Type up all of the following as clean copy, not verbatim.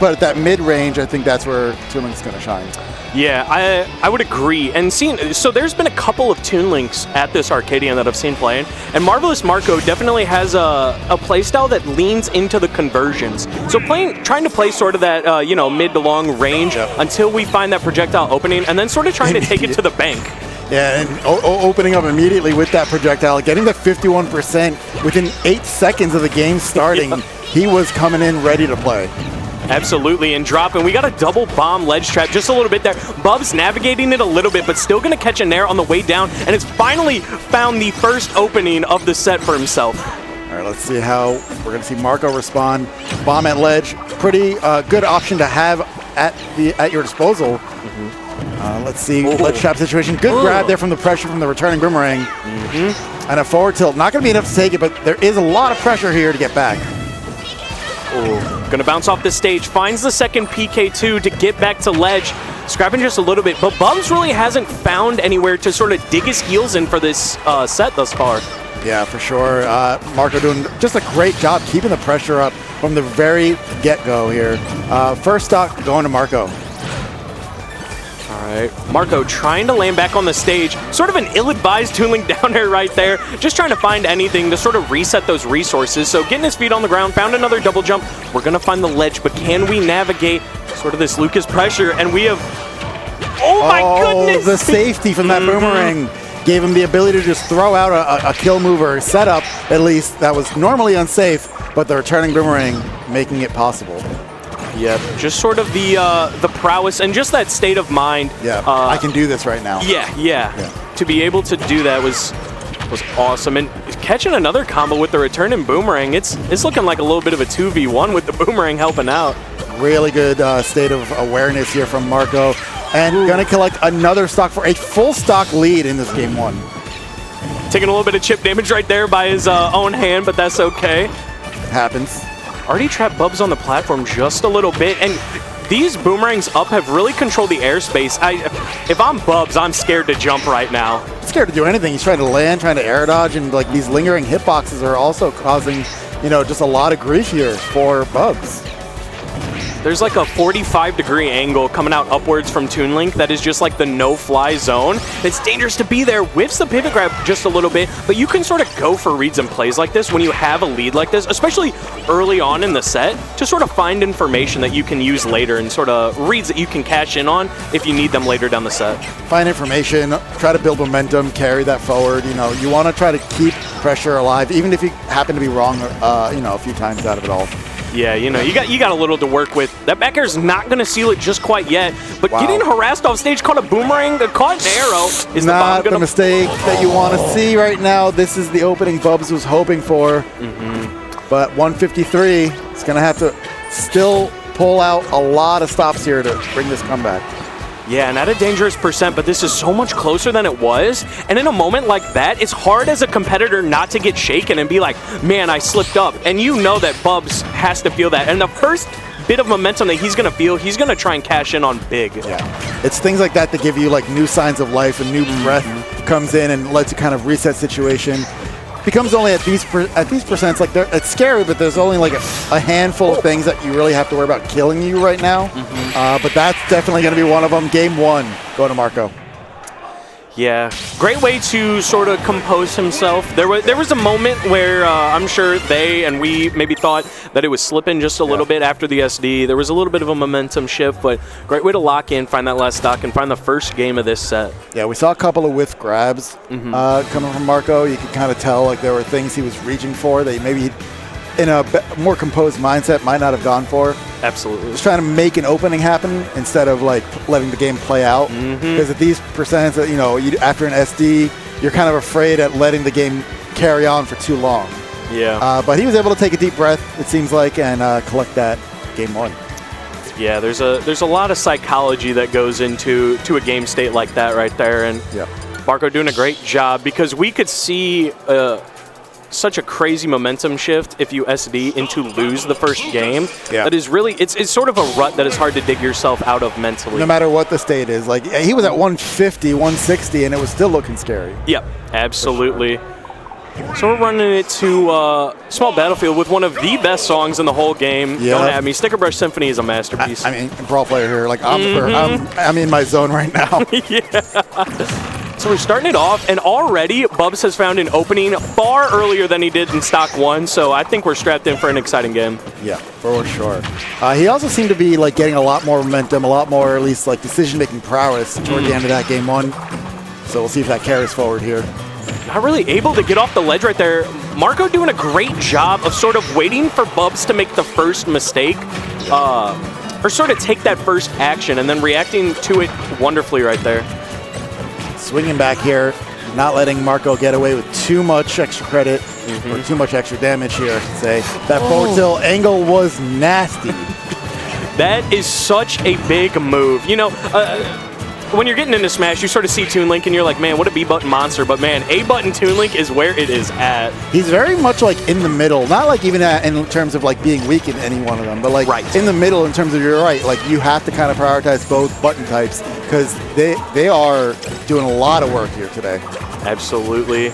but at that mid-range, I think that's where Toon Link's going to shine. Yeah, I would agree. And so there's been a couple of Toon Links at this Arcadian that I've seen playing, and Marvelous Marco definitely has a playstyle that leans into the conversions. So trying to play sort of that mid to long range until we find that projectile opening, and then sort of trying to take it to the bank. Yeah, and opening up immediately with that projectile, getting the 51% within 8 seconds of the game starting. He was coming in ready to play. Absolutely, and dropping. We got a double bomb ledge trap just a little bit there. Bubbs navigating it a little bit, but still going to catch a nair on the way down, and has finally found the first opening of the set for himself. All right, let's see how we're going to see Marco respond. Bomb at ledge, pretty good option to have at your disposal. Let's see, ledge trap situation. Good grab there from the pressure from the returning boomerang. And a forward tilt. Not going to be enough to take it, but there is a lot of pressure here to get back. Gonna bounce off the stage, finds the second PK2 to get back to ledge, scrapping just a little bit, but Bubbs really hasn't found anywhere to sort of dig his heels in for this set thus far. Yeah, for sure. Marco doing just a great job keeping the pressure up from the very get-go here. First stock going to Marco. All right, Marco trying to land back on the stage. Sort of an ill-advised Toon Link down there right there. Just trying to find anything to sort of reset those resources. So getting his feet on the ground, found another double jump. We're going to find the ledge, but can we navigate sort of this Lucas pressure? And we have... Oh my goodness! The safety from that boomerang gave him the ability to just throw out a kill move or setup, at least, that was normally unsafe, but the returning boomerang making it possible. Yep, just sort of the prowess and just that state of mind. Yeah, I can do this right now. Yeah. To be able to do that was awesome. And catching another combo with the returning boomerang, it's looking like a little bit of a 2v1 with the boomerang helping out. Really good state of awareness here from Marco. And going to collect another stock for a full stock lead in this game one. Taking a little bit of chip damage right there by his own hand, but that's okay. It happens. Already trapped Bubbs on the platform just a little bit, and these boomerangs up have really controlled the airspace. If I'm Bubbs, I'm scared to jump right now. Scared to do anything. He's trying to land, trying to air dodge, and like these lingering hitboxes are also causing, just a lot of grief here for Bubbs. There's like a 45-degree angle coming out upwards from Toon Link that is just like the no-fly zone. It's dangerous to be there. Whiffs the pivot grab just a little bit, but you can sort of go for reads and plays like this when you have a lead like this, especially early on in the set, to sort of find information that you can use later and sort of reads that you can cash in on if you need them later down the set. Find information, try to build momentum, carry that forward. You want to try to keep pressure alive, even if you happen to be wrong, a few times out of it all. Yeah, you got a little to work with. That back air is not going to seal it just quite yet, but getting harassed off stage, caught a boomerang, caught an arrow. Is not the mistake that you want to see right now. This is the opening Bubbs was hoping for, but 153 is going to have to still pull out a lot of stops here to bring this comeback. Yeah, and at a dangerous percent, but this is so much closer than it was. And in a moment like that, it's hard as a competitor not to get shaken and be like, man, I slipped up. And you know that Bubbs has to feel that. And the first bit of momentum that he's going to feel, he's going to try and cash in on big. Yeah, it's things like that that give you like new signs of life, and new breath comes in and lets you kind of reset situation. Becomes only at these percents, like it's scary, but there's only like a handful of things that you really have to worry about killing you right now. But that's definitely going to be one of them. Game one, go to Marco. Yeah, great way to sort of compose himself. There was a moment where I'm sure they and we maybe thought that it was slipping just a little bit after the SD. There was a little bit of a momentum shift, but great way to lock in, find that last stock, and find the first game of this set. Yeah, we saw a couple of whiff grabs coming from Marco. You could kind of tell like there were things he was reaching for that maybe in a more composed mindset might not have gone for. Absolutely. Just trying to make an opening happen instead of like letting the game play out. Because at these percents, after an SD, you're kind of afraid at letting the game carry on for too long. Yeah. But he was able to take a deep breath, it seems like, and collect that game one. Yeah, there's a lot of psychology that goes into a game state like that right there, and Marco doing a great job, because we could see such a crazy momentum shift if you SD into lose the first game. That is really, it's sort of a rut that is hard to dig yourself out of mentally. No matter what the state is. Like, he was at 150, 160, and it was still looking scary. Yep, absolutely. So we're running it to Small Battlefield with one of the best songs in the whole game. Yep. Don't at me. Sticker Brush Symphony is a masterpiece. I mean, Brawl player here. Like, I'm in my zone right now. Yeah. So we're starting it off, and already Bubbs has found an opening far earlier than he did in Stock 1, so I think we're strapped in for an exciting game. Yeah, for sure. He also seemed to be like getting a lot more momentum, a lot more, at least, like decision-making prowess toward the end of that game 1. So we'll see if that carries forward here. Not really able to get off the ledge right there. Marco doing a great job of sort of waiting for Bubbs to make the first mistake, or sort of take that first action, and then reacting to it wonderfully right there. Swinging back here, not letting Marco get away with too much extra credit, or too much extra damage here, I should say. That forward tilt angle was nasty. That is such a big move. You know, when you're getting into Smash, you sort of see Toon Link and you're like, man, what a B-button monster. But man, A-button Toon Link is where it is at. He's very much like in the middle, not like even in terms of like being weak in any one of them, but like in the middle in terms of, you're right, like you have to kind of prioritize both button types because they are doing a lot of work here today. Absolutely.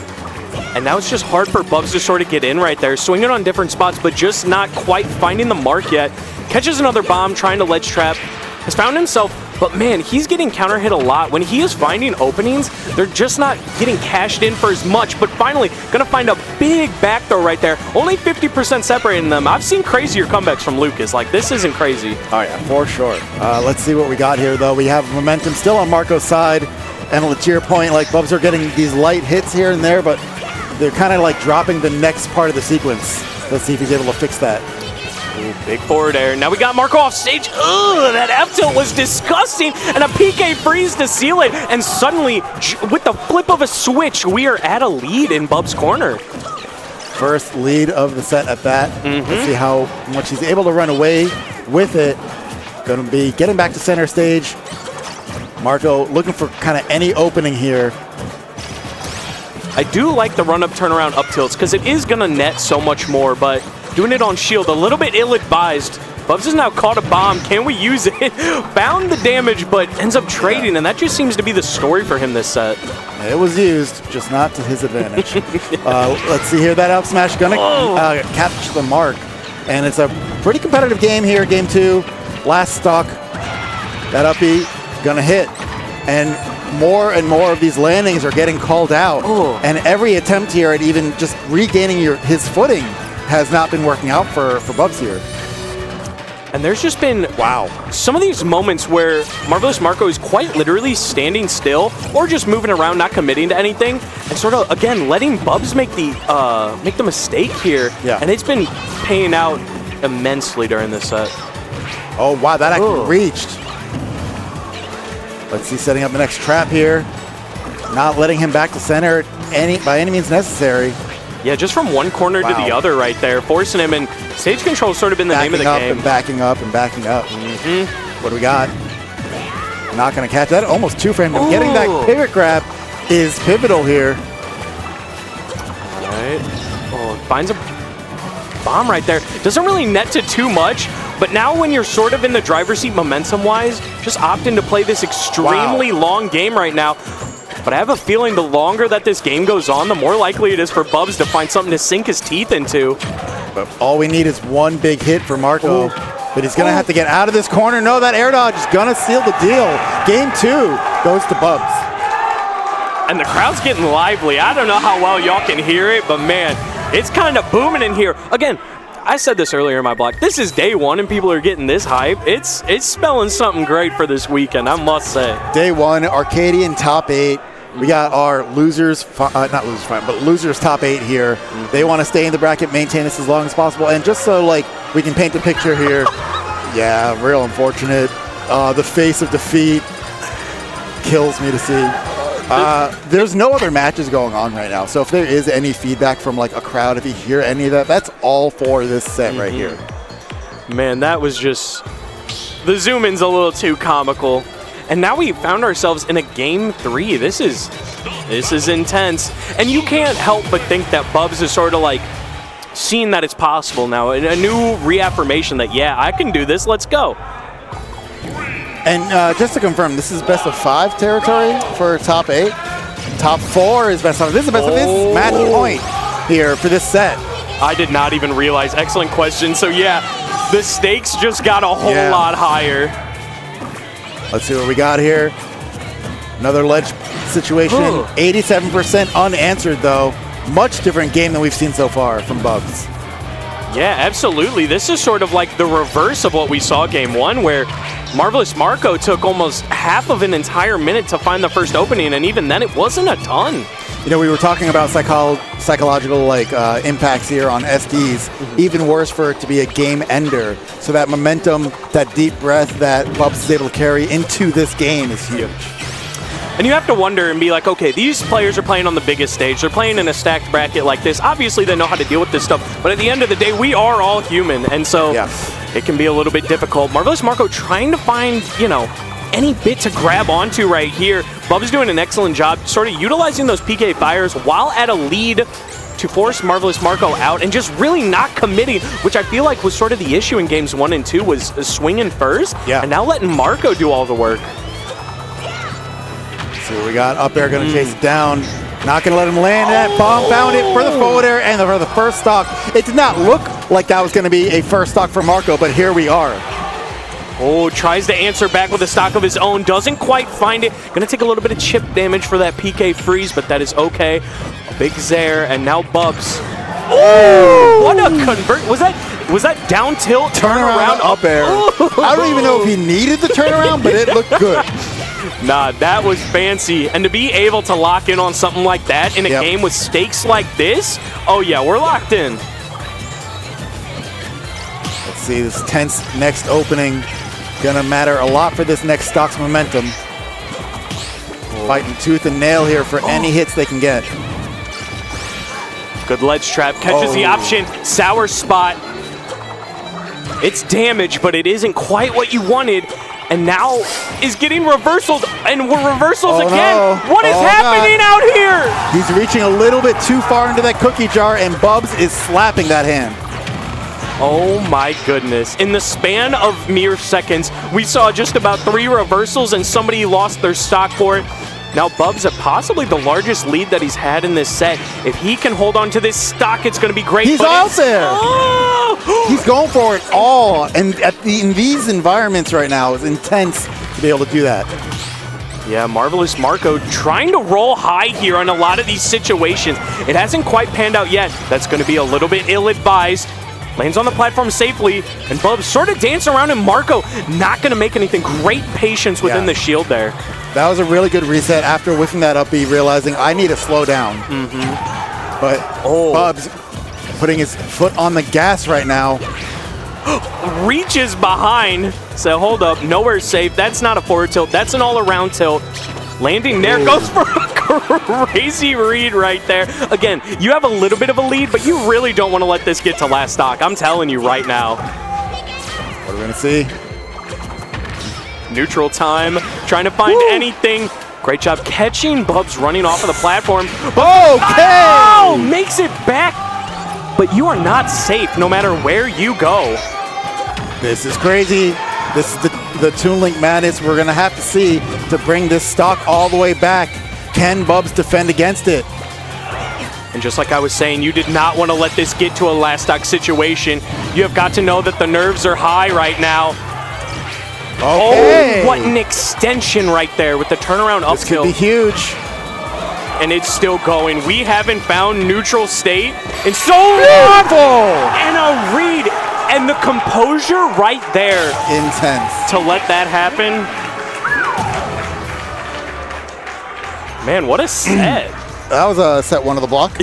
And now it's just hard for Bubbs to sort of get in right there, swinging on different spots, but just not quite finding the mark yet. Catches another bomb, trying to ledge trap, has found himself, but man, he's getting counter hit a lot. When he is finding openings, they're just not getting cashed in for as much, but finally gonna find a big back throw right there. Only 50% separating them. I've seen crazier comebacks from Lucas. Like, this isn't crazy. Oh yeah, for sure. Let's see what we got here though. We have momentum still on Marco's side, and to your point, like Bubbs are getting these light hits here and there, but they're kind of like dropping the next part of the sequence. Let's see if he's able to fix that. Ooh, big forward air. Now we got Marco off stage. Ugh, that F-tilt was disgusting. And a PK freeze to seal it. And suddenly, with the flip of a switch, we are at a lead in Bubbs' corner. First lead of the set at that. Let's see how much he's able to run away with it. Going to be getting back to center stage. Marco looking for kind of any opening here. I do like the run-up, turnaround, up tilts, because it is going to net so much more, but doing it on shield, a little bit ill-advised. Bubbs has now caught a bomb. Can we use it? Found the damage, but ends up trading, and that just seems to be the story for him this set. It was used, just not to his advantage. Let's see here. That up smash going to catch the mark. And it's a pretty competitive game here, game 2. Last stock. That up B going to hit. And more of these landings are getting called out. And every attempt here at even just regaining his footing has not been working out for Bubbs here. And there's just been, some of these moments where Marvelous Marco is quite literally standing still or just moving around, not committing to anything, and sort of, again, letting Bubbs make the mistake here. And it's been paying out immensely during this set. Oh, wow, that actually reached. Let's see, setting up the next trap here. Not letting him back to center by any means necessary. Yeah, just from one corner to the other right there, forcing him, and stage control's sort of been the name of the game. Backing up and backing up. What do we got? Not going to catch that. Almost two frame. Getting that pivot grab is pivotal here. All right. Oh, finds a bomb right there. Doesn't really net to too much, but now when you're sort of in the driver's seat momentum-wise, just opting to play this extremely long game right now. But I have a feeling the longer that this game goes on, the more likely it is for Bubbs to find something to sink his teeth into. But all we need is one big hit for Marco. But he's going to have to get out of this corner. No, that air dodge is going to seal the deal. Game 2 goes to Bubbs. And the crowd's getting lively. I don't know how well y'all can hear it, but man, it's kind of booming in here. Again, I said this earlier in my blog. This is day 1 and people are getting this hype. It's spelling something great for this weekend, I must say. Day 1, Arcadian top 8. We got our losers, not losers final, but losers top 8 here. They want to stay in the bracket, maintain this as long as possible. And just so like we can paint the picture here, yeah, real unfortunate. The face of defeat kills me to see. There's no other matches going on right now. So if there is any feedback from like a crowd, if you hear any of that, that's all for this set right here. Man, that was just, the zoom in's a little too comical. And now we found ourselves in a game 3. This is intense. And you can't help but think that Bubbs is sort of like seeing that it's possible now. A new reaffirmation that, yeah, I can do this. Let's go. And just to confirm, this is best of 5 territory for top 8. Top 4 is best of. This is best of this match point. here for this set? I did not even realize. Excellent question. So yeah, the stakes just got a whole lot higher. Let's see what we got here. Another ledge situation. 87% unanswered, though. Much different game than we've seen so far from Bubbs. Yeah, absolutely. This is sort of like the reverse of what we saw game one, where Marvelous Marco took almost half of an entire minute to find the first opening, and even then it wasn't a ton. You know, we were talking about psychological impacts here on SDs. Even worse for it to be a game ender. So that momentum, that deep breath that Bubbs is able to carry into this game is huge. And you have to wonder and be like, okay, these players are playing on the biggest stage. They're playing in a stacked bracket like this. Obviously, they know how to deal with this stuff. But at the end of the day, we are all human. And so it can be a little bit difficult. Marvelous Marco trying to find, you know, any bit to grab onto right here. Bubbs doing an excellent job sort of utilizing those PK fires while at a lead to force Marvelous Marco out and just really not committing, which I feel like was sort of the issue in games 1 and 2, was swinging first and now letting Marco do all the work. See what we got. Up air, going to chase it down. Not going to let him land that bomb. Found it for the forward air and for the first stock. It did not look like that was going to be a first stock for Marco, but here we are. Oh, tries to answer back with a stock of his own. Doesn't quite find it. Going to take a little bit of chip damage for that PK freeze, but that is okay. A big Zaire, and now Bubbs. Oh, what a convert. Was that down tilt? Turnaround up air. I don't even know if he needed the turnaround, but it looked good. Nah, that was fancy. And to be able to lock in on something like that in a game with stakes like this, oh yeah, we're locked in. Let's see, this tense next opening gonna matter a lot for this next stock's momentum. Fighting tooth and nail here for any hits they can get. Good ledge trap, catches the option, sour spot. It's damage, but it isn't quite what you wanted. And now is getting reversaled, and we're reversals again. No. What is happening out here? He's reaching a little bit too far into that cookie jar, and Bubbs is slapping that hand. Oh my goodness. In the span of mere seconds, we saw just about 3 reversals, and somebody lost their stock for it. Now Bubbs at possibly the largest lead that he's had in this set. If he can hold on to this stock, it's going to be great. He's out there. He's going for it all. And in these environments right now, it's intense to be able to do that. Yeah, Marvelous Marco trying to roll high here on a lot of these situations. It hasn't quite panned out yet. That's going to be a little bit ill-advised. Lands on the platform safely, and Bubbs sort of dance around, and Marco not going to make anything. Great patience within the shield there. That was a really good reset after whiffing that up B, realizing I need to slow down. But Bubbs putting his foot on the gas right now. Reaches behind. So hold up, nowhere safe. That's not a forward tilt. That's an all-around tilt. Landing there, goes for a crazy read right there. Again, you have a little bit of a lead, but you really don't want to let this get to last stock. I'm telling you right now. What are we going to see? Neutral time, trying to find anything. Great job catching Bubbs running off of the platform. Okay! Oh, makes it back. But you are not safe no matter where you go. This is crazy. This is the Toon Link madness we're going to have to see to bring this stock all the way back. Can Bubbs defend against it? And just like I was saying, you did not want to let this get to a last stock situation. You have got to know that the nerves are high right now. Okay. Oh, what an extension right there with the turnaround up tilt. This could be huge. And it's still going. We haven't found neutral state in so long. And a read. And the composure right there. Intense. To let that happen. Man, what a set. That was a set 1 of the block.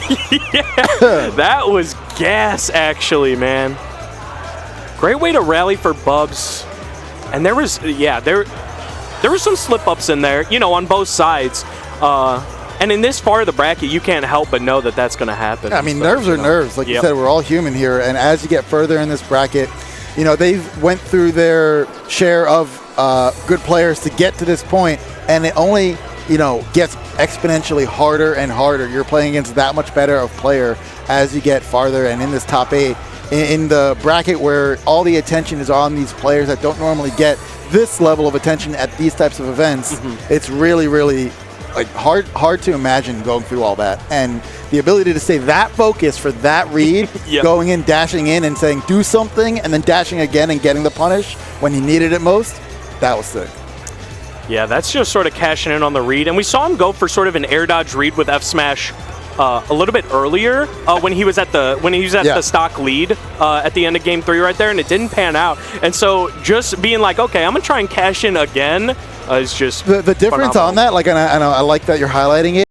Yeah, that was gas, actually, man. Great way to rally for Bubbs. And there was, there were some slip-ups in there, you know, on both sides. And in this far of the bracket, you can't help but know that that's going to happen. Yeah, I mean, nerves are nerves. Like you said, we're all human here. And as you get further in this bracket, you know, they've went through their share of good players to get to this point, and it only, you know, gets exponentially harder and harder. You're playing against that much better of player as you get farther. And in this top 8, in the bracket where all the attention is on these players that don't normally get this level of attention at these types of events, it's really, really like hard to imagine going through all that. And the ability to stay that focused for that read, Yep. going in, dashing in, and saying do something, and then dashing again and getting the punish when he needed it most, that was sick. Yeah, that's just sort of cashing in on the read. And we saw him go for sort of an air dodge read with F smash a little bit earlier when he was at the stock lead at the end of game 3 right there, and it didn't pan out. And so just being like, okay, I'm gonna try and cash in again is just The difference phenomenal. on that, like, and I like that you're highlighting it.